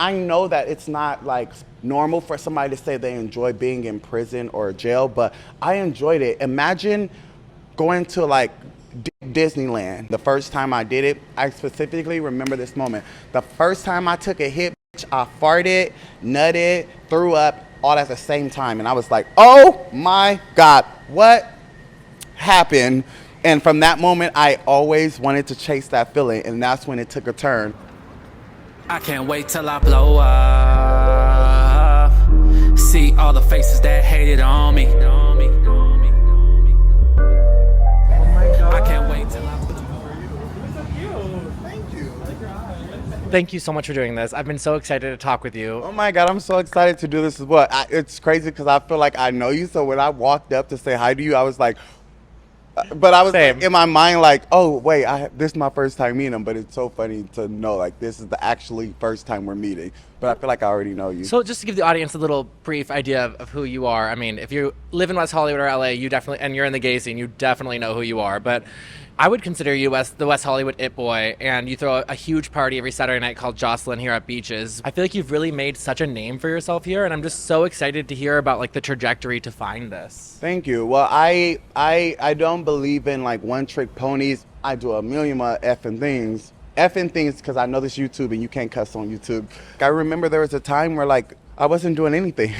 I know that it's not like normal for somebody to say they enjoy being in prison or jail, but I enjoyed it. Imagine going to like Disneyland. The first time I did it, I specifically remember this moment. The first time I took a hit, I farted, nutted, threw up, all at the same time. And I was like, oh my God, what happened? And from that moment, I always wanted to chase that feeling, and that's when it took a turn. I can't wait till I blow up. See all the faces that hated on me. Oh my God. I can't wait till I blow up. Thank you. Thank you so much for doing this. I've been so excited to talk with you. Oh my God, I'm so excited to do this as well. It's crazy because I feel like I know you. So when I walked up to say hi to you, I was like, but I was like, in my mind like, oh wait, this is my first time meeting him. But it's so funny to know like this is the actually first time we're meeting. But I feel like I already know you. So just to give the audience a little brief idea of who you are. I mean, if you live in West Hollywood or LA, you definitely, and you're in the gay scene, you definitely know who you are. But I would consider you as the West Hollywood it boy, and you throw a huge party every Saturday night called Jocelyn here at Beaches. I feel like you've really made such a name for yourself here, and I'm just so excited to hear about like the trajectory to find this. Thank you. Well, I don't believe in like one trick ponies. I do a million more effing things because I know this YouTube and you can't cuss on YouTube. I remember there was a time where like I wasn't doing anything.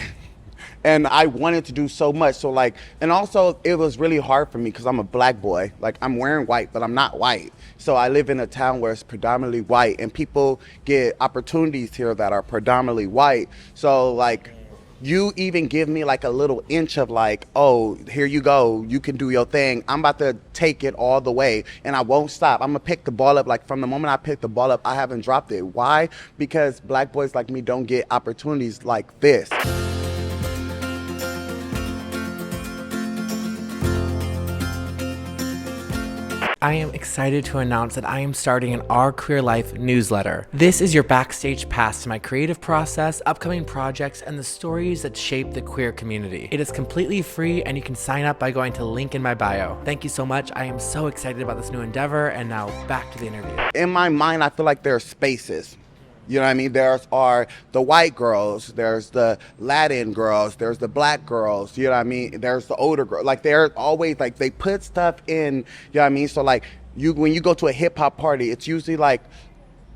And I wanted to do so much. So like, and also it was really hard for me because I'm a black boy. Like I'm wearing white, but I'm not white. So I live in a town where it's predominantly white and people get opportunities here that are predominantly white. So like, you even give me like a little inch of like, oh, here you go, you can do your thing. I'm about to take it all the way and I won't stop. I'm gonna pick the ball up. Like from the moment I picked the ball up, I haven't dropped it. Why? Because black boys like me don't get opportunities like this. I am excited to announce that I am starting an Our Queer Life newsletter. This is your backstage pass to my creative process, upcoming projects, and the stories that shape the queer community. It is completely free and you can sign up by going to the link in my bio. Thank you so much. I am so excited about this new endeavor, and now back to the interview. In my mind, I feel like there are spaces. You know what I mean? There are the white girls, there's the Latin girls, there's the black girls, you know what I mean? There's the older girls. Like they're always like, they put stuff in, you know what I mean? So like when you go to a hip hop party, it's usually like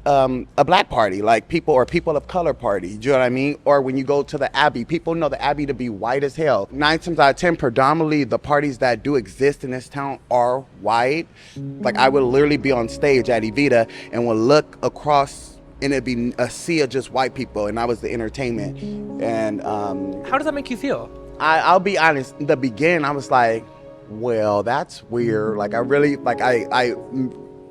a black party, like people of color party, you know what I mean? Or when you go to the Abbey, people know the Abbey to be white as hell. 9 times out of 10, predominantly the parties that do exist in this town are white. Like I would literally be on stage at Evita and would look across and it'd be a sea of just white people, and I was the entertainment. And how does that make you feel? I'll be honest, in the beginning I was like, well, that's weird. Like I really, like I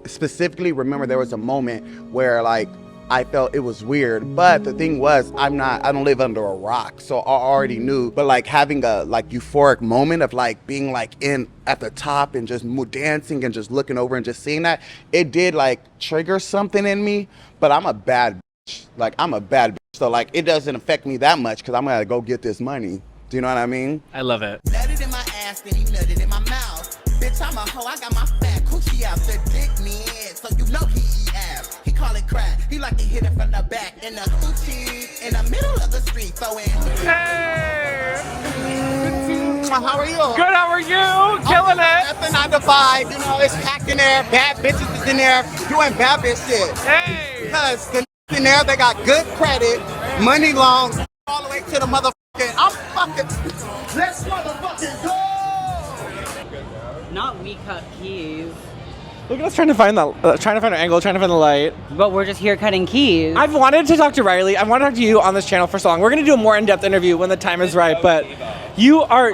specifically remember there was a moment where like I felt it was weird, but the thing was I don't live under a rock, so I already knew. But like having a like euphoric moment of like being like in at the top and just dancing and just looking over and just seeing that, it did like trigger something in me. But I'm a bad bitch. Like I'm a bad bitch, so like it doesn't affect me that much because I'm gonna go get this money. Do you know what I mean? I love it. Nutted in my ass, then he nutted in my mouth. Bitch, I'm a hoe, I got my fat coochie out. The dick me in, so you know he eat ass. He call it crack, he like to hit it from the back. In the coochie, in the middle of the street, throwing. Hey! How are you? Good, how are you? Killing it! That's the 9 to 5, you know, it's packed in there. Bad bitches is in there doing bad bitch shit. Hey! Because the in there, they got good credit, money long, all the way to the motherfucking, I'm fucking, let's motherfucking go! Not we cut keys. Look at us trying to find an angle, trying to find the light. But we're just here cutting keys. I've wanted to talk to Riley. I want to talk to you on this channel for so long. We're going to do a more in-depth interview when the time is right, but you are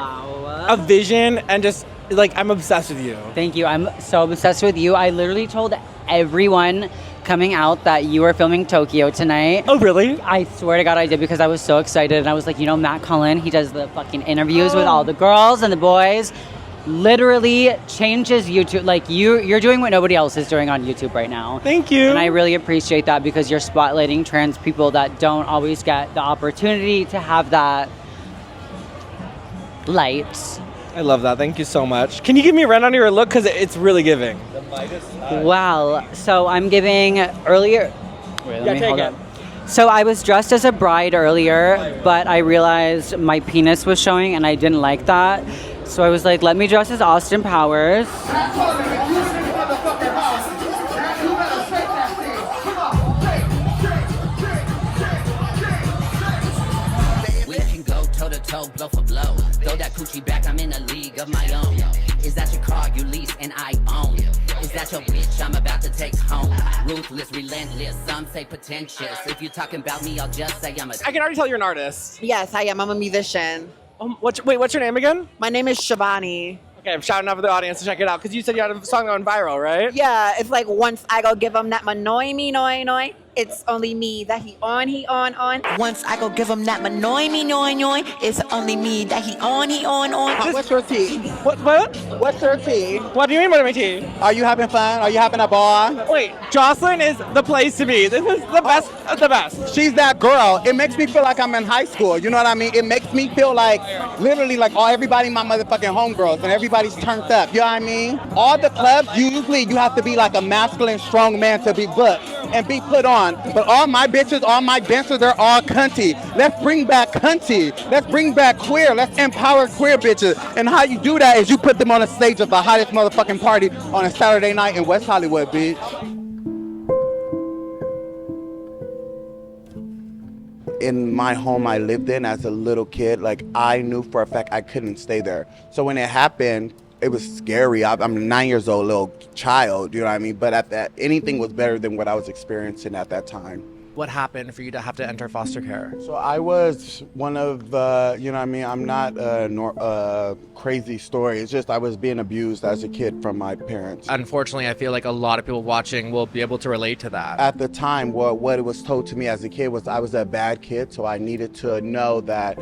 a vision and just, like, I'm obsessed with you. Thank you. I'm so obsessed with you. I literally told everyone coming out that you were filming Tokeyo tonight. Oh, really? I swear to God I did because I was so excited. And I was like, you know, Matt Cullen, he does the fucking interviews with all the girls and the boys. Literally changes YouTube. Like you're doing what nobody else is doing on YouTube right now. Thank you. And I really appreciate that because you're spotlighting trans people that don't always get the opportunity to have that light. I love that. Thank you so much. Can you give me a run on your look? Because it's really giving. Well, so I'm giving earlier. Wait, Yeah, take it. So I was dressed as a bride earlier, but I realized my penis was showing and I didn't like that. So I was like, let me dress as Austin Powers. We can go toe to toe, blow for blow. Throw that coochie back, I'm in a league of my own. Is that your car you lease and I own? Is that your bitch I'm about to take home? Ruthless, relentless, some say pretentious. If you're talking about me, I'll just say I'm a... I can already tell you're an artist. Yes, I am. I'm a musician. What's your name again? My name is Shivani. Okay, I'm shouting out for the audience to check it out because you said you had a song going viral, right? Yeah, it's like once I go give him that manoy me noy, it's only me that he on. Once I go give him that manoy me noy, it's only me that he on. What's your tea? What? What's your tea? What do you mean by my tea? Are you having fun? Are you having a ball? Wait, Jocelyn is the place to be. This is the best of the best. She's that girl. It makes me feel like I'm in high school. You know what I mean? It makes me feel like literally like everybody my motherfucking homegirls and everybody's turned up. You know what I mean? All the clubs, usually you have to be like a masculine, strong man to be booked and be put on. But all my bitches, all my dancers, they're all cunty. Let's bring back cunty. Let's bring back queer. Let's empower queer bitches. And how you do that is you put them on a stage of the hottest motherfucking party on a Saturday night in West Hollywood, bitch. In my home I lived in as a little kid, like I knew for a fact I couldn't stay there. So when it happened, it was scary. I'm 9 years old, little child, you know what I mean? But at that, anything was better than what I was experiencing at that time. What happened for you to have to enter foster care? So I was one of, you know what I mean? I'm not a crazy story. It's just I was being abused as a kid from my parents. Unfortunately, I feel like a lot of people watching will be able to relate to that. At the time, what it was told to me as a kid was I was a bad kid, so I needed to know that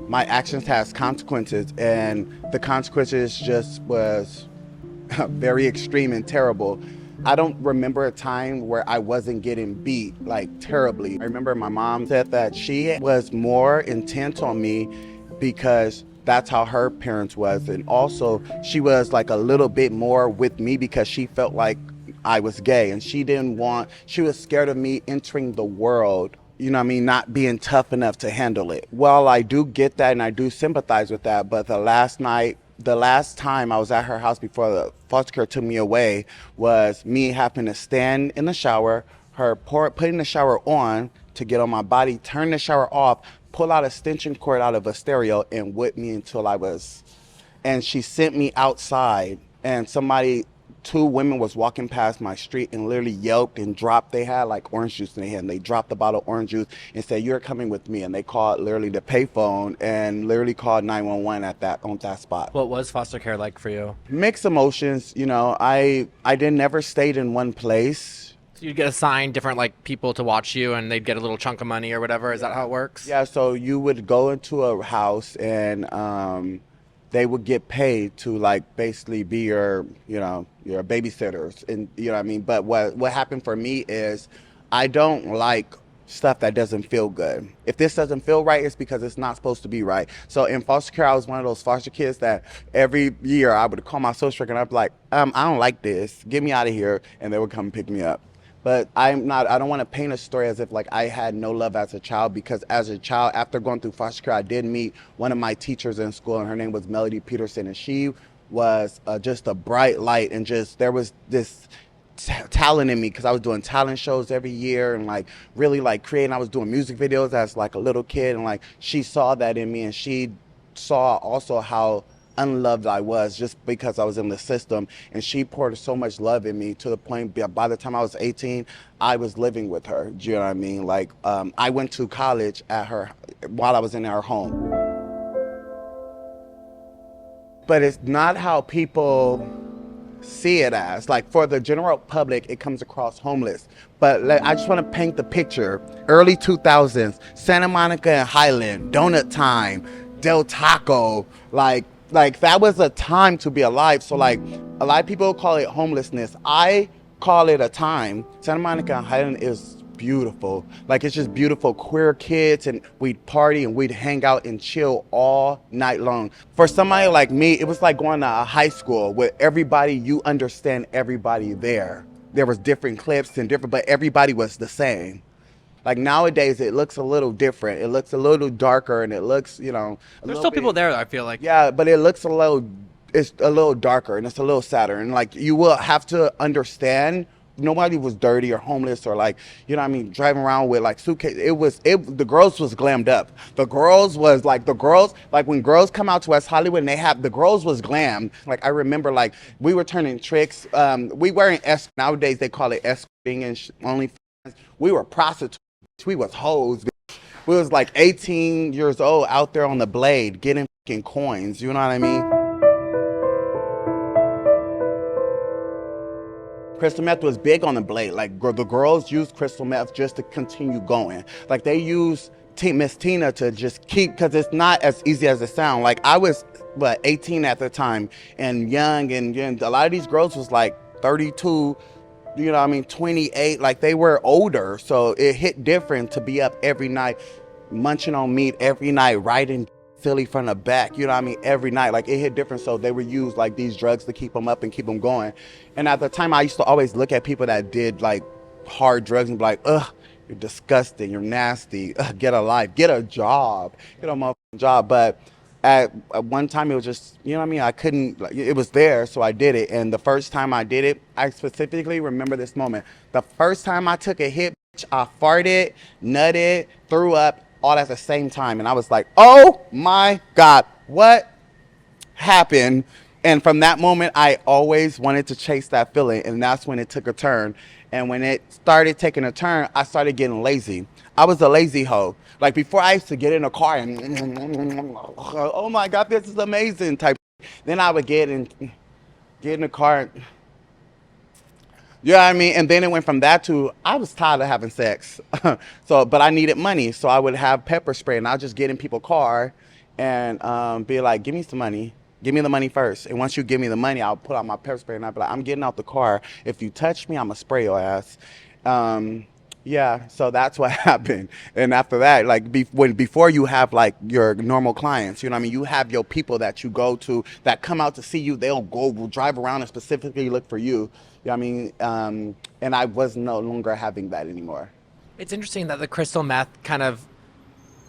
my actions has consequences, and the consequences just was very extreme and terrible. I don't remember a time where I wasn't getting beat, like terribly. I remember my mom said that she was more intent on me because that's how her parents was. And also she was like a little bit more with me because she felt like I was gay and she was scared of me entering the world, you know what I mean, not being tough enough to handle it. Well, I do get that and I do sympathize with that, but the last time I was at her house before the foster care took me away was me having to stand in the shower, her putting the shower on to get on my body, turn the shower off, pull out a extension cord out of a stereo and whip me and she sent me outside and two women was walking past my street and literally yelped and dropped. They had like orange juice in their hand. They dropped the bottle of orange juice and said, "You're coming with me." And they called literally the payphone and literally called 911 on that spot. What was foster care like for you? Mixed emotions. You know, I never stayed in one place. So you'd get assigned different like people to watch you and they'd get a little chunk of money or whatever. Is that how it works? Yeah, so you would go into a house and they would get paid to like basically be your babysitters, and you know what I mean. But what happened for me is I don't like stuff that doesn't feel good. If this doesn't feel right, it's because it's not supposed to be right. So in foster care, I was one of those foster kids that every year I would call my social worker and I'd be like, I don't like this, get me out of here, and they would come pick me up. But I don't want to paint a story as if like I had no love as a child, because as a child, after going through foster care, I did meet one of my teachers in school, and her name was Melody Peterson, and she was just a bright light, and just there was this talent in me because I was doing talent shows every year and like really like creating. I was doing music videos as like a little kid, and like she saw that in me, and she saw also how unloved I was just because I was in the system, and she poured so much love in me to the point by the time I was 18 I was living with her. Do you know what I mean? Like I went to college at her while I was in her home. But it's not how people see it as. Like for the general public, it comes across homeless. But I just want to paint the picture. Early 2000s, Santa Monica and Highland, donut time, Del Taco, like that was a time to be alive. So like a lot of people call it homelessness. I call it a time. Santa Monica and Highland is beautiful. Like it's just beautiful. Queer kids, and we'd party and we'd hang out and chill all night long. For somebody like me, it was like going to a high school where everybody, you understand everybody there. There was different clips and different, but everybody was the same. Like nowadays, it looks a little different. It looks a little darker, and it looks, There's still people there, I feel like. Yeah, but it looks it's a little darker, and it's a little sadder. And like, you will have to understand, nobody was dirty or homeless or like, driving around with like suitcase. The girls was glammed up. The girls, like when girls come out to West Hollywood and the girls was glam. Like I remember, like we were turning tricks. We weren't nowadays they call it escorting and only. We were prostitutes. We was hoes. We was like 18 years old out there on the blade getting fucking coins. You know what I mean? Crystal meth was big on the blade. Like the girls used crystal meth just to continue going. Like they used Miss Tina to just keep, because it's not as easy as it sounds. Like I was 18 at the time and young, and a lot of these girls was like 32, 28. Like they were older, so it hit different to be up every night, munching on meat every night, riding silly from the back, every night. Like it hit different, so they would use like these drugs to keep them up and keep them going. And at the time, I used to always look at people that did like hard drugs and be like, ugh, you're disgusting, you're nasty, ugh, get a life, get a job, get a motherfucking job. But at one time, it was just, I couldn't, like, it was there, so I did it. And the first time I did it, I specifically remember this moment. The first time I took a hit, I farted, nutted, threw up, all at the same time. And I was like, oh my God, what happened? And from that moment, I always wanted to chase that feeling. And that's when it took a turn. And when it started taking a turn, I started getting lazy. I was a lazy hoe. Like before, I used to get in a car and, oh my God, this is amazing type. Then I would get in the car and, you know what I mean? And then it went from that to, I was tired of having sex. But I needed money. So I would have pepper spray and I'll just get in people's car and be like, give me some money. Give me the money first. And once you give me the money, I'll put out my pepper spray and I'll be like, I'm getting out the car. If you touch me, I'm going to spray your ass. Yeah, so that's what happened. And after that, like before you have like your normal clients, you have your people that you go to that come out to see you. They'll drive around and specifically look for you. And I was no longer having that anymore. It's interesting that the crystal meth kind of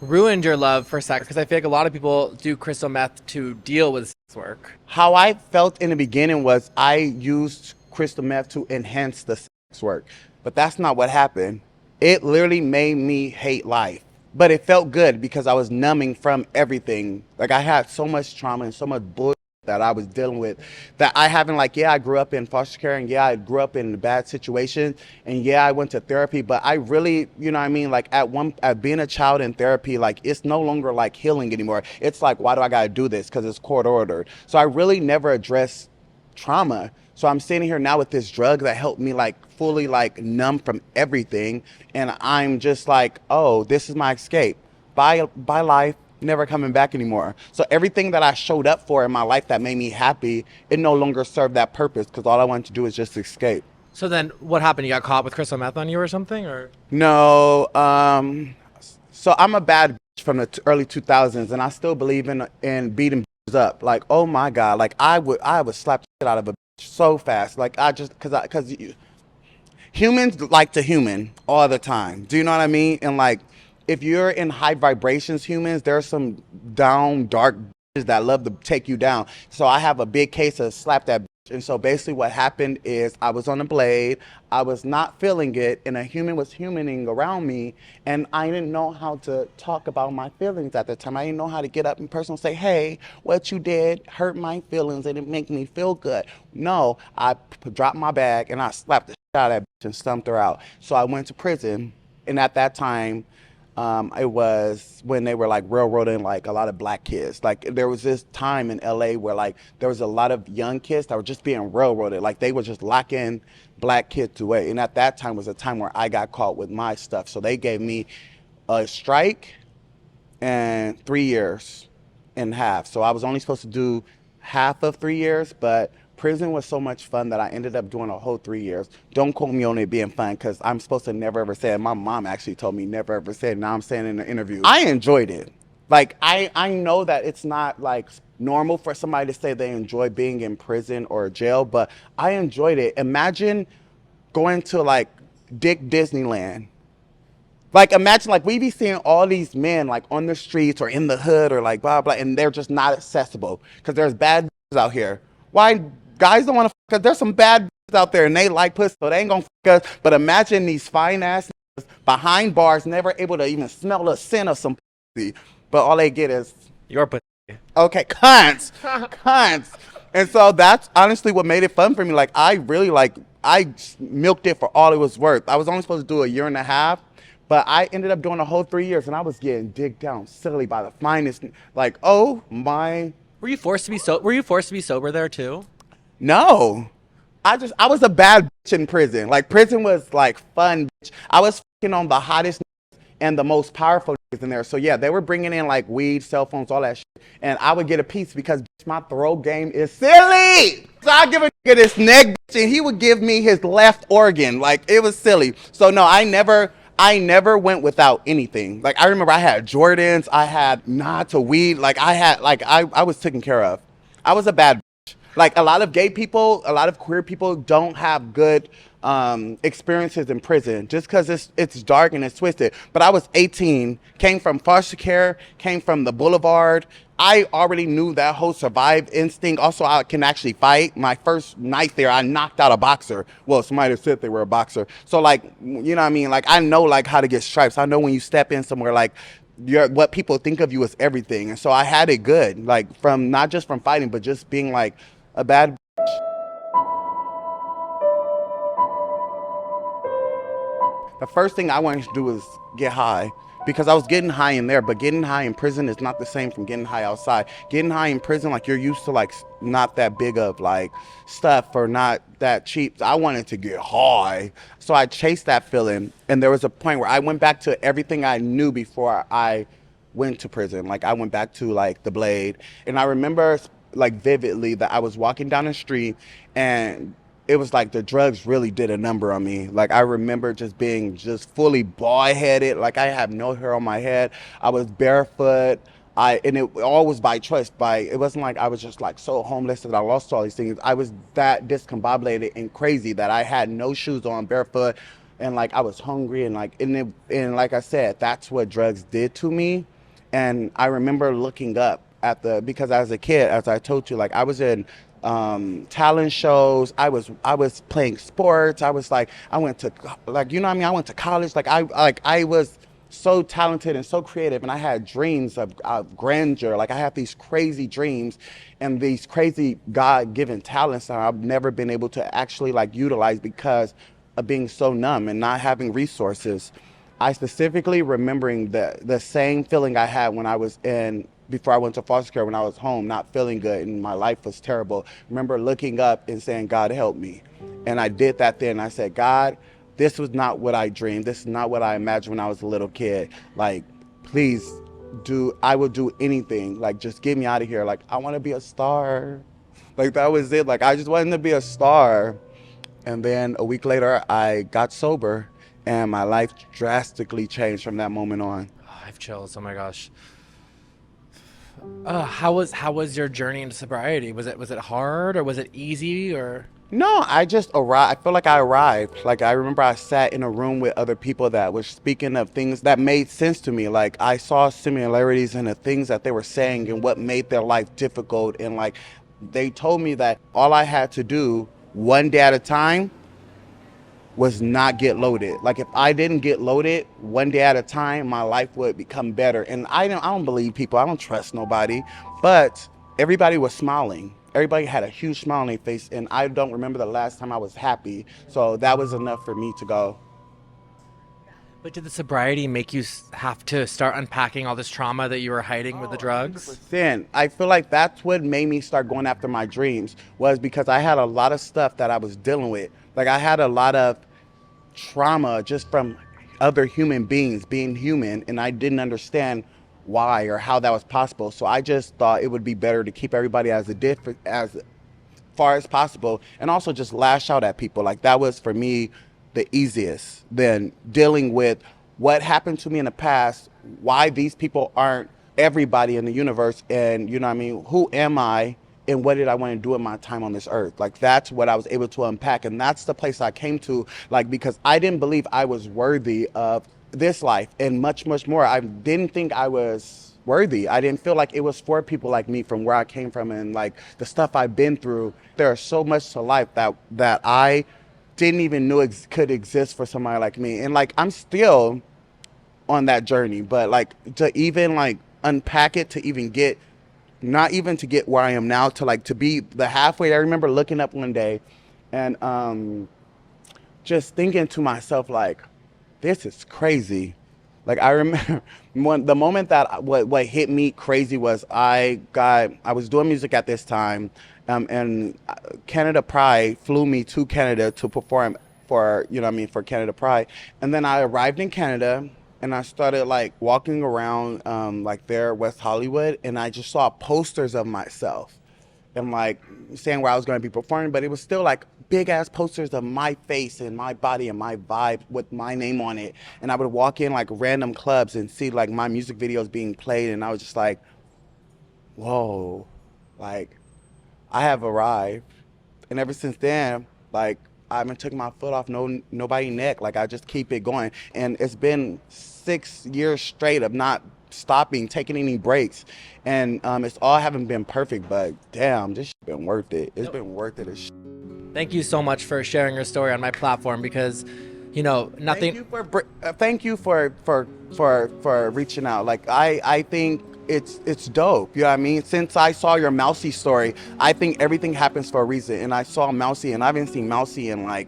ruined your love for sex, because I feel like a lot of people do crystal meth to deal with sex work. How I felt in the beginning was I used crystal meth to enhance the sex work, but that's not what happened. It literally made me hate life. But it felt good because I was numbing from everything. Like I had so much trauma and so much bullshit that I was dealing with that I haven't, like, yeah, I grew up in foster care and yeah, I grew up in a bad situation and yeah, I went to therapy, but I really, like at being a child in therapy, like it's no longer like healing anymore. It's like, why do I got to do this? Because it's court ordered. So I really never addressed trauma. So I'm sitting here now with this drug that helped me like fully like numb from everything. And I'm just like, oh, this is my escape. Bye life, never coming back anymore. So everything that I showed up for in my life that made me happy, it no longer served that purpose because all I wanted to do is just escape. So then what happened? You got caught with crystal meth on you or something? Or No. So I'm a bad bitch from the early 2000s and I still believe in beating bitches up. Like, oh my God, like I would slap the shit out of a bitch so fast. Like because humans like to human all the time. Do you know what I mean? And like, if you're in high vibrations, humans, there's some down, dark bitches that love to take you down. So I have a big case of slap that bitch. And so basically what happened is I was on a blade, I was not feeling it, and a human was humaning around me, and I didn't know how to talk about my feelings at the time. I didn't know how to get up in person and say, hey, what you did hurt my feelings and it make me feel good. No, I dropped my bag and I slapped the shit out of that bitch and stumped her out. So I went to prison, and at that time, it was when they were like railroading like a lot of black kids. Like there was this time in LA where like there was a lot of young kids that were just being railroaded. Like they were just locking black kids away. And at that time was a time where I got caught with my stuff. So they gave me a strike and 3 years and half. So I was only supposed to do half of 3 years, but prison was so much fun that I ended up doing a whole 3 years. Don't quote me on it being fun because I'm supposed to never ever say it. My mom actually told me never ever say it. Now I'm saying it in the interview. I enjoyed it. Like I know that it's not like normal for somebody to say they enjoy being in prison or jail, but I enjoyed it. Imagine going to like Disneyland Like, imagine, like, we be seeing all these men, like, on the streets or in the hood or, like, blah, blah, and they're just not accessible because there's bad bitches out here. Why guys don't want to fuck us? There's some bad bitches out there and they like pussy, so they ain't gonna fuck us. But imagine these fine-ass niggas behind bars, never able to even smell the scent of some pussy, but all they get is, Your pussy. okay, cunts, cunts. And so that's honestly what made it fun for me. Like, I really, like, I milked it for all it was worth. I was only supposed to do a year and a half. But I ended up doing a whole 3 years, and I was getting digged down silly by the finest. Like, oh my! Were you forced to be Were you forced to be sober there too? No, I was a bad bitch in prison. Like, prison was like fun. Bitch. I was fucking on the hottest and the most powerful niggas in there. So yeah, they were bringing in like weed, cell phones, all that shit, and I would get a piece because bitch, my throw game is silly. So I give a nigga this neck, bitch, and he would give me his left organ. Like, it was silly. So no, I never went without anything. Like, I remember I had Jordans, I had nods of weed. Like, I was taken care of. I was a bad bitch. Like, a lot of gay people, a lot of queer people don't have good experiences in prison just because it's dark and it's twisted. But I was 18, came from foster care, came from the boulevard. I already knew that whole survive instinct. Also, I can actually fight. My first night there, I knocked out a boxer. Well, somebody said they were a boxer. So, like, you know what I mean? Like, I know, like, how to get stripes. I know when you step in somewhere, like, what people think of you is everything. And so I had it good, like, from not just from fighting, but just being, like, a bad. The first thing I wanted to do was get high. Because I was getting high in there, but getting high in prison is not the same from getting high outside. Getting high in prison, like, you're used to, like, not that big of, like, stuff or not that cheap. I wanted to get high. So I chased that feeling. And there was a point where I went back to everything I knew before I went to prison. Like, I went back to, like, the Blade. And I remember, like, vividly that I was walking down the street and it was like the drugs really did a number on me. Like, I remember just being just fully bald-headed. Like, I have no hair on my head. I was barefoot. And it all was by choice. It wasn't like I was just like so homeless that I lost all these things. I was that discombobulated and crazy that I had no shoes on, barefoot, and like I was hungry and like I said, that's what drugs did to me. And I remember looking up at because as a kid, as I told you, like, I was in talent shows. I was playing sports. I was like, I went to, like, you know what I mean? I went to college. I was so talented and so creative, and I had dreams of grandeur. Like, I had these crazy dreams and these crazy God-given talents that I've never been able to actually, like, utilize because of being so numb and not having resources. I specifically remembering the same feeling I had when I was before I went to foster care, when I was home, not feeling good and my life was terrible. Remember looking up and saying, God, help me. And I did that then. I said, God, this was not what I dreamed. This is not what I imagined when I was a little kid. Like, please I will do anything. Like, just get me out of here. Like, I want to be a star. Like, that was it. Like, I just wanted to be a star. And then a week later, I got sober. And my life drastically changed from that moment on. Oh, I have chills. Oh my gosh. How was your journey into sobriety? Was it hard or was it easy or? No, I just arrived. I feel like I arrived. Like, I remember I sat in a room with other people that were speaking of things that made sense to me. Like, I saw similarities in the things that they were saying and what made their life difficult. And like, they told me that all I had to do one day at a time was not get loaded. Like, if I didn't get loaded one day at a time, my life would become better. And I don't believe people. I don't trust nobody. But everybody was smiling. Everybody had a huge smile on their face. And I don't remember the last time I was happy. So that was enough for me to go. But did the sobriety make you have to start unpacking all this trauma that you were hiding with the drugs? 100%. I feel like that's what made me start going after my dreams, was because I had a lot of stuff that I was dealing with. Like, I had a lot of trauma just from other human beings being human, and I didn't understand why or how that was possible. So I just thought it would be better to keep everybody as far as possible, and also just lash out at people. Like, that was for me the easiest than dealing with what happened to me in the past, why these people aren't everybody in the universe, and you know what I mean, who am I and what did I want to do in my time on this earth? Like, that's what I was able to unpack, and that's the place I came to, like, because I didn't believe I was worthy of this life and much, much more. I didn't think I was worthy. I didn't feel like it was for people like me from where I came from and like the stuff I've been through. There's so much to life that I didn't even know could exist for somebody like me. And like, I'm still on that journey, but like to even like unpack it, to even get, not even to get where I am now, to like to be the halfway. I remember looking up one day and just thinking to myself like, this is crazy. Like I remember the moment that what hit me crazy was I was doing music at this time, and Canada Pride flew me to Canada to perform for, you know what I mean, for Canada Pride. And then I arrived in Canada and I started like walking around like there, West Hollywood, and I just saw posters of myself and like saying where I was going to be performing, but it was still like big ass posters of my face and my body and my vibe with my name on it. And I would walk in like random clubs and see like my music videos being played, and I was just like, whoa, like I have arrived. And ever since then, like I haven't took my foot off nobody's neck. Like I just keep it going. And it's been 6 years straight of not stopping, taking any breaks. And it's all haven't been perfect, but damn, this shit been worth it. It's been worth it as shit. Thank you so much for sharing your story on my platform, because, you know, nothing. Thank you for reaching out. Like I think it's dope. You know what I mean? Since I saw your Mousy story, I think everything happens for a reason. And I saw Mousy, and I haven't seen Mousy in like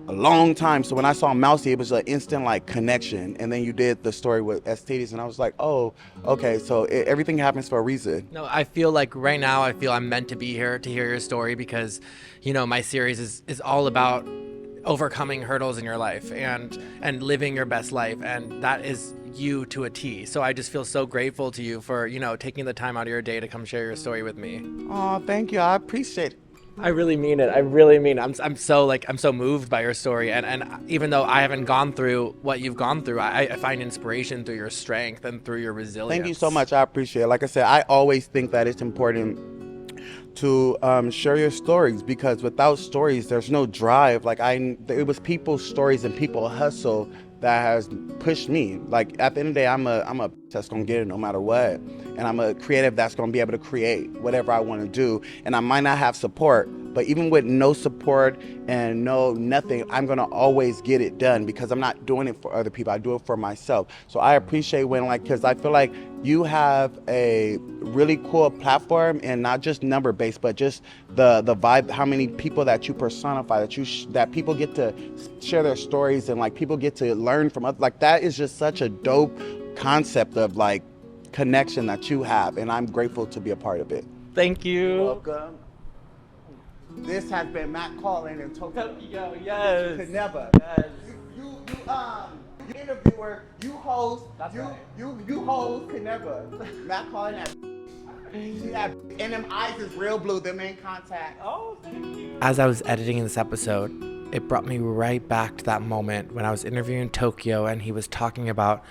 a long time. So when I saw Mousy, it was an instant like connection. And then you did the story with STDs, and I was like, oh, okay. So everything happens for a reason. No, I feel like right now I'm meant to be here to hear your story, because, you know, my series is all about overcoming hurdles in your life and living your best life, and that is you to a T. So I just feel so grateful to you for, you know, taking the time out of your day to come share your story with me. Oh, thank you. I appreciate it. I really mean it. I really mean it. I'm so moved by your story, and even though I haven't gone through what you've gone through, I find inspiration through your strength and through your resilience. Thank you so much. I appreciate it. Like I said, I always think that it's important to share your stories, because without stories, there's no drive. Like it was people's stories and people hustle that has pushed me. Like at the end of the day, I'm a that's gonna get it no matter what, and I'm a creative that's gonna be able to create whatever I want to do. And I might not have support, but even with no support and nothing, I'm gonna always get it done, because I'm not doing it for other people. I do it for myself. So I appreciate when, like, because I feel like you have a really cool platform, and not just number based, but just the vibe, how many people that you personify, that people get to share their stories, and like people get to learn from others. Like that is just such a dope concept of like connection that you have, and I'm grateful to be a part of it. Thank you. Welcome. This has been Matthewlcullen and Tokeyo. Yes. Could never. Yes. You interviewer, you host. That's right. You host. Could never. Matthewlcullen. And them eyes is real blue. Them ain't contact. Oh, thank you. As I was editing this episode, it brought me right back to that moment when I was interviewing Tokeyo, and he was talking about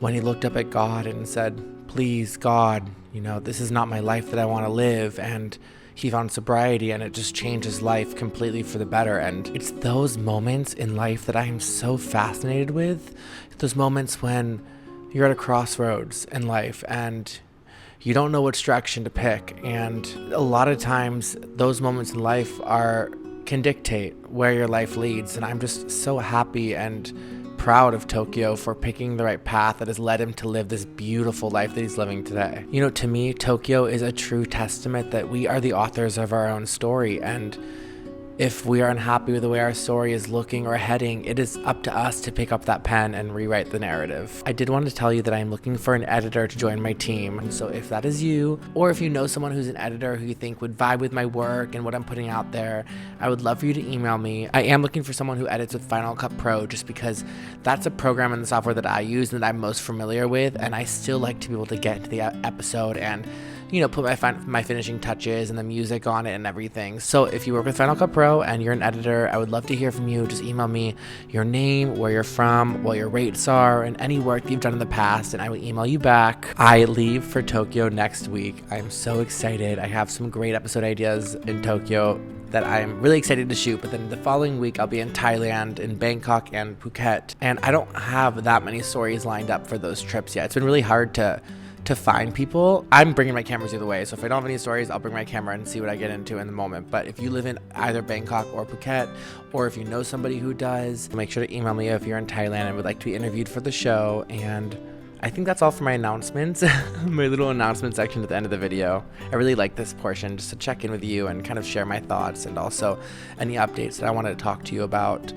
when he looked up at God and said, please, God, you know, this is not my life that I want to live. And he found sobriety, and it just changed his life completely for the better. And it's those moments in life that I am so fascinated with. Those moments when you're at a crossroads in life and you don't know which direction to pick. And a lot of times those moments in life can dictate where your life leads. And I'm just so happy and proud of Tokeyo for picking the right path that has led him to live this beautiful life that he's living today. You know, to me, Tokeyo is a true testament that we are the authors of our own story, and if we are unhappy with the way our story is looking or heading, it is up to us to pick up that pen and rewrite the narrative. I did want to tell you that I'm looking for an editor to join my team. So if that is you, or if you know someone who's an editor who you think would vibe with my work and what I'm putting out there, I would love for you to email me. I am looking for someone who edits with Final Cut Pro, just because that's a program in the software that I use and that I'm most familiar with, and I still like to be able to get into the episode and, put my finishing touches and the music on it and everything. So if you work with Final Cut Pro and you're an editor, I would love to hear from you. Just email me your name, where you're from, what your rates are, and any work that you've done in the past, and I will email you back. I leave for Tokyo next week. I'm so excited. I have some great episode ideas in Tokyo that I'm really excited to shoot, but then the following week I'll be in Thailand, in Bangkok, and Phuket, and I don't have that many stories lined up for those trips yet. It's been really hard to find people. I'm bringing my cameras either way, so if I don't have any stories, I'll bring my camera and see what I get into in the moment. But if you live in either Bangkok or Phuket, or if you know somebody who does, make sure to email me if you're in Thailand and would like to be interviewed for the show. And I think that's all for my announcements, my little announcement section at the end of the video. I really like this portion just to check in with you and kind of share my thoughts and also any updates that I wanted to talk to you about.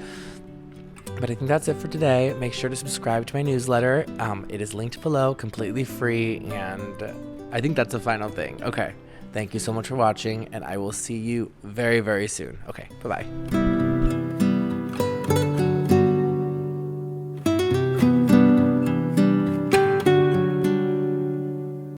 But I think that's it for today. Make sure to subscribe to my newsletter. It is linked below, completely free, and I think that's the final thing. Okay, thank you so much for watching, and I will see you very, very soon. Okay, bye-bye.